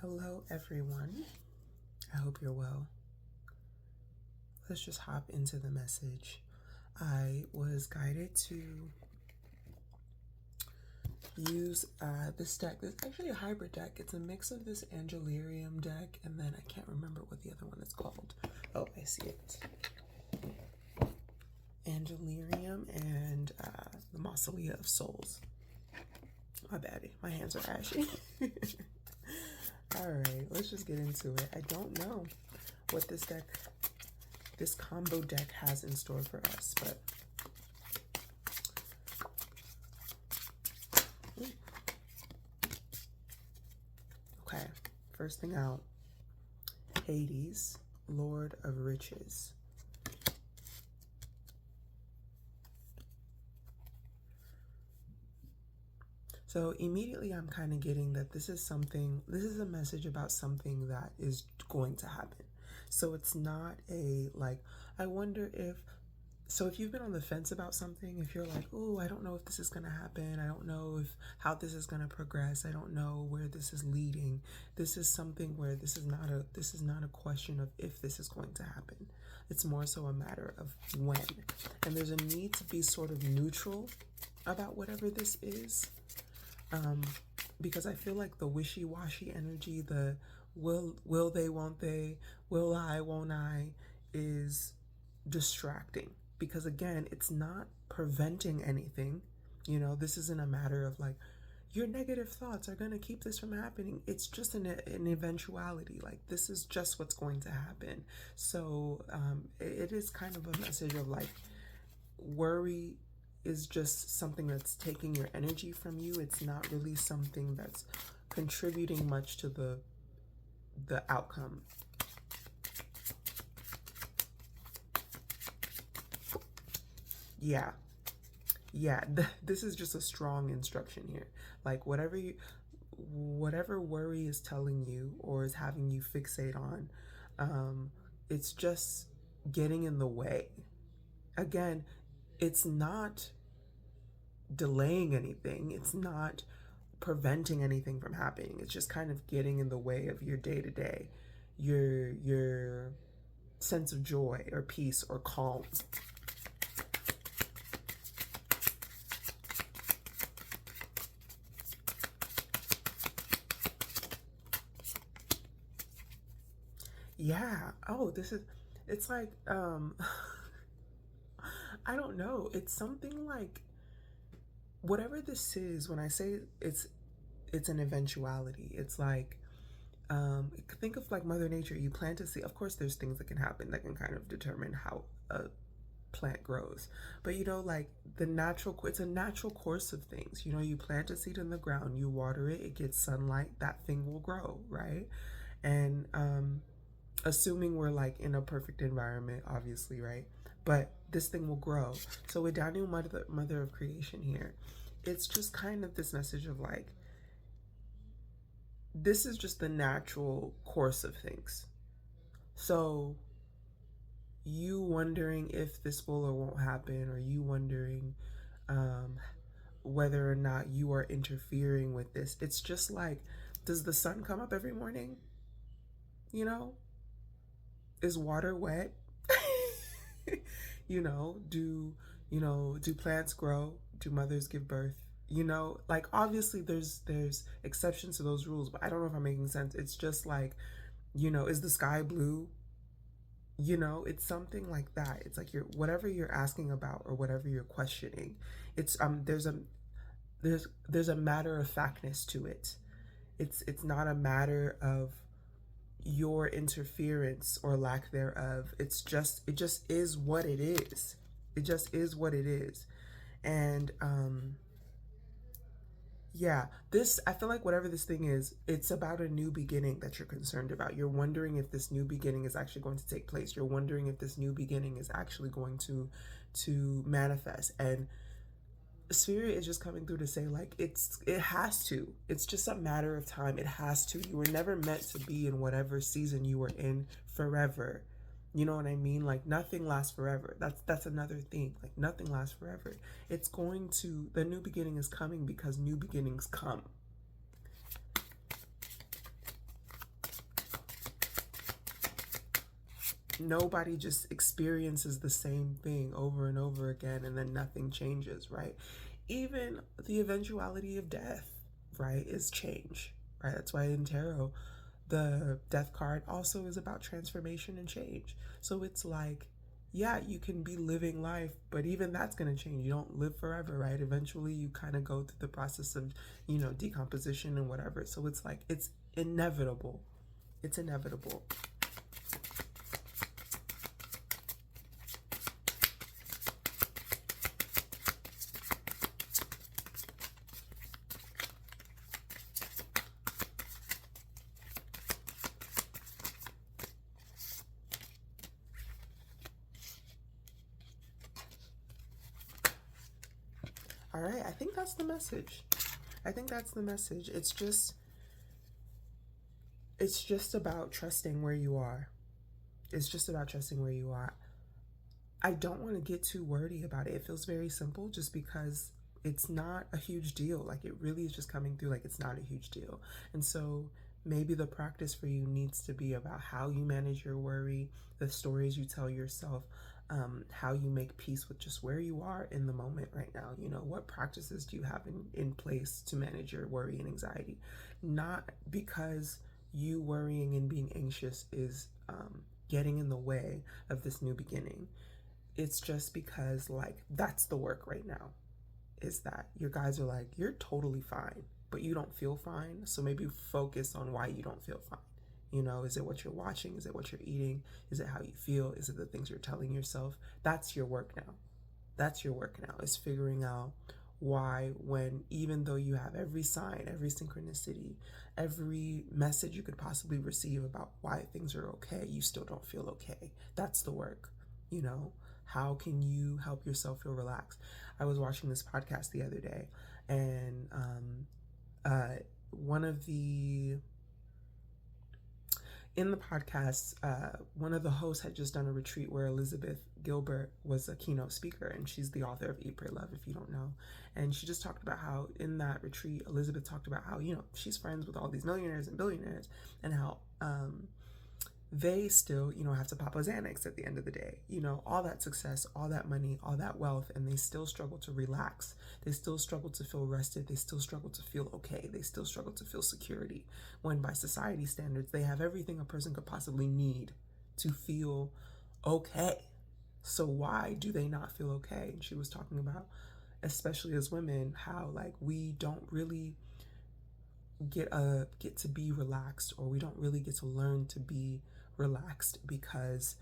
Hello, everyone. I hope you're well. Let's just hop into the message. I was guided to use this deck. It's actually a hybrid deck. It's a mix of this Angelarium deck, and then I can't remember what the other one is called. Oh, I see it. Angelarium and the Mausolea of Souls. My bad. My hands are ashy. All right, let's just get into it. I don't know what this combo deck has in store for us, but okay. First thing out, Hades, Lord of Riches. So immediately I'm kind of getting that this is a message about something that is going to happen. So it's not I wonder if you've been on the fence about something, if you're like, oh, I don't know if this is going to happen. I don't know how this is going to progress. I don't know where this is leading. This is something where this is not a question of if this is going to happen. It's more so a matter of when. And there's a need to be sort of neutral about whatever this is. Because I feel like the wishy-washy energy, the will they, won't they, will I, won't I, is distracting. Because again, it's not preventing anything. This isn't a matter of like, your negative thoughts are going to keep this from happening. It's just an eventuality. Like, this is just what's going to happen. So it is kind of a message of like, worry is just something that's taking your energy from you. It's not really something that's contributing much to the outcome. Yeah. This is just a strong instruction here. Like whatever worry is telling you or is having you fixate on, it's just getting in the way. Again, it's not delaying anything. It's not preventing anything from happening. It's just kind of getting in the way of your day-to-day, your sense of joy or peace or calm. Yeah. Oh, it's like, I don't know. It's something like, whatever this is, when I say it's an eventuality, it's like, think of like Mother Nature. You plant a seed. Of course, there's things that can happen that can kind of determine how a plant grows. But like it's a natural course of things. You plant a seed in the ground, you water it, it gets sunlight, that thing will grow, right? And assuming we're like in a perfect environment, obviously, right? But this thing will grow. So with Daniel, mother of creation here, it's just kind of this message of like, this is just the natural course of things. So you wondering if this will or won't happen, or you wondering whether or not you are interfering with this. It's just like, does the sun come up every morning? Is water wet? Do plants grow? Do mothers give birth? Like obviously there's exceptions to those rules, but I don't know if I'm making sense. It's just like, is the sky blue? It's something like that. It's like whatever you're asking about or whatever you're questioning, it's there's a matter of factness to it. It's not a matter of your interference or lack thereof. It just is what it is. It just is what it is. And yeah, I feel like whatever this thing is, it's about a new beginning that you're concerned about. You're wondering if this new beginning is actually going to take place. You're wondering if this new beginning is actually going to manifest. And Spirit is just coming through to say like, it has to. It's just a matter of time. It has to. You were never meant to be in whatever season you were in forever. You know what I mean? Like nothing lasts forever. That's another thing. Like nothing lasts forever. The new beginning is coming because new beginnings come. Nobody just experiences the same thing over and over again and then nothing changes, right? Even the eventuality of death, right, is change, right? That's why in tarot, the death card also is about transformation and change. So it's like, yeah, you can be living life, but even that's going to change. You don't live forever, right? Eventually you kind of go through the process of, decomposition and whatever. So it's like, it's inevitable. It's inevitable. All right, I think that's the message. I think that's the message. It's just about trusting where you are. It's just about trusting where you are. I don't want to get too wordy about it. It feels very simple just because it's not a huge deal. Like, it really is just coming through like it's not a huge deal. And so maybe the practice for you needs to be about how you manage your worry, the stories you tell yourself, how you make peace with just where you are in the moment right now. What practices do you have in place to manage your worry and anxiety? Not because you worrying and being anxious is getting in the way of this new beginning. It's just because, like, that's the work right now, is that your guys are like, you're totally fine, but you don't feel fine. So maybe focus on why you don't feel fine. Is it what you're watching? Is it what you're eating? Is it how you feel? Is it the things you're telling yourself? That's your work now. That's your work now, is figuring out why, when even though you have every sign, every synchronicity, every message you could possibly receive about why things are okay, you still don't feel okay. That's the work. How can you help yourself feel relaxed? I was watching this podcast the other day, and in the podcast, one of the hosts had just done a retreat where Elizabeth Gilbert was a keynote speaker, and she's the author of Eat, Pray, Love, if you don't know. And she just talked about how in that retreat, Elizabeth talked about how, she's friends with all these millionaires and billionaires, and how they still, have to pop a Xanax at the end of the day. All that success, all that money, all that wealth, and they still struggle to relax. They still struggle to feel rested. They still struggle to feel okay. They still struggle to feel security, when by society standards, they have everything a person could possibly need to feel okay. So why do they not feel okay? And she was talking about, especially as women, how, like, we don't really get to be relaxed, or we don't really get to learn to be relaxed, because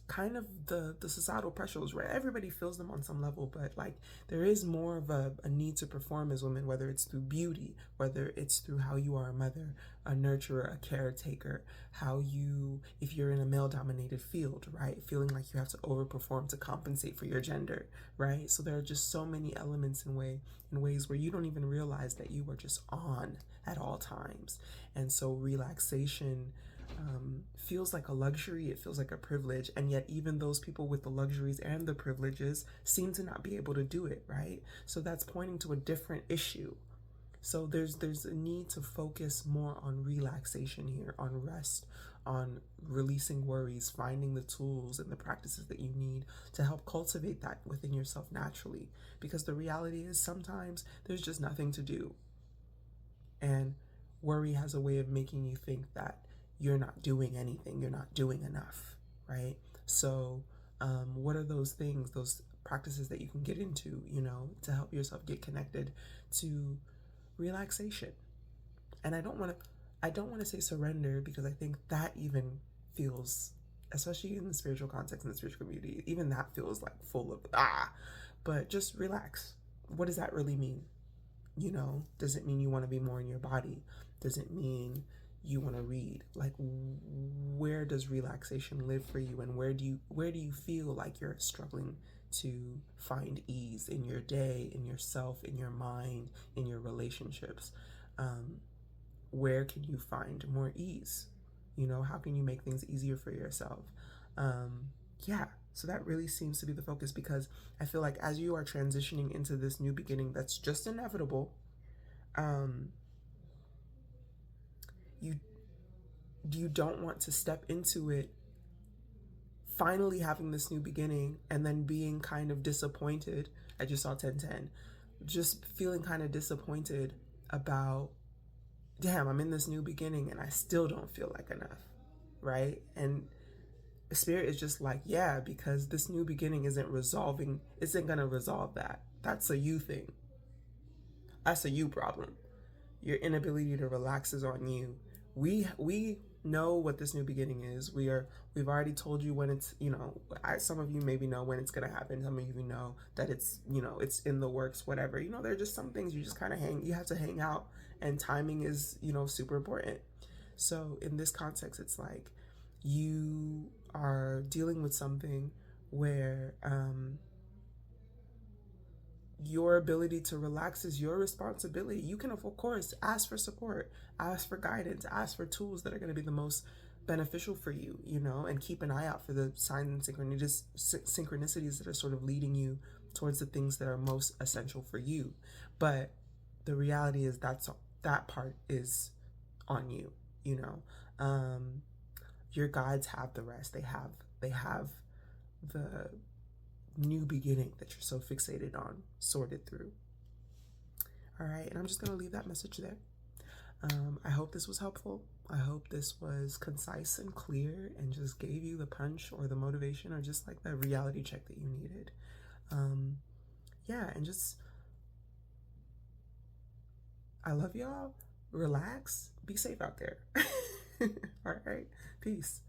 kind of the societal pressures, right? Everybody feels them on some level, but like, there is more of a need to perform as women, whether it's through beauty, whether it's through how you are a mother, a nurturer, a caretaker, if you're in a male dominated field, right? Feeling like you have to overperform to compensate for your gender, right? So there are just so many elements in ways where you don't even realize that you are just on at all times. And so relaxation feels like a luxury, it feels like a privilege, and yet even those people with the luxuries and the privileges seem to not be able to do it, right? So that's pointing to a different issue. So there's a need to focus more on relaxation here, on rest, on releasing worries, finding the tools and the practices that you need to help cultivate that within yourself naturally. Because the reality is, sometimes there's just nothing to do. And worry has a way of making you think that you're not doing anything, you're not doing enough, right? So what are those things, those practices that you can get into, to help yourself get connected to relaxation? And I don't want to say surrender, because I think that even feels, especially in the spiritual context, in the spiritual community, even that feels like full of but just relax. What does that really mean? Does it mean you want to be more in your body? Does it mean you want to read? Like, where does relaxation live for you, and where do you feel like you're struggling to find ease in your day, in yourself, in your mind, in your relationships? Where can you find more ease? How can you make things easier for yourself? So that really seems to be the focus, because I feel like as you are transitioning into this new beginning that's just inevitable, you don't want to step into it finally having this new beginning and then being kind of disappointed. I just saw 1010. Just feeling kind of disappointed about, damn, I'm in this new beginning and I still don't feel like enough, right? And Spirit is just like, yeah, because this new beginning isn't gonna resolve that. That's a you thing. That's a you problem. Your inability to relax is on you. We know what this new beginning is. We've already told you when it's, some of you maybe know when it's gonna happen. Some of you know that it's, it's in the works, whatever. There are just some things you just kind of you have to hang out, and timing is, super important. So in this context, it's like you are dealing with something where your ability to relax is your responsibility. You can, of course, ask for support, ask for guidance, ask for tools that are going to be the most beneficial for you, and keep an eye out for the signs and synchronicities that are sort of leading you towards the things that are most essential for you. But the reality is that part is on you, your guides have the rest. They have the new beginning that you're so fixated on sorted through. All right, and I'm just going to leave that message there. I hope this was helpful. I hope this was concise and clear and just gave you the punch or the motivation or just like the reality check that you needed. Yeah, and just, I love y'all. Relax. Be safe out there. All right, peace.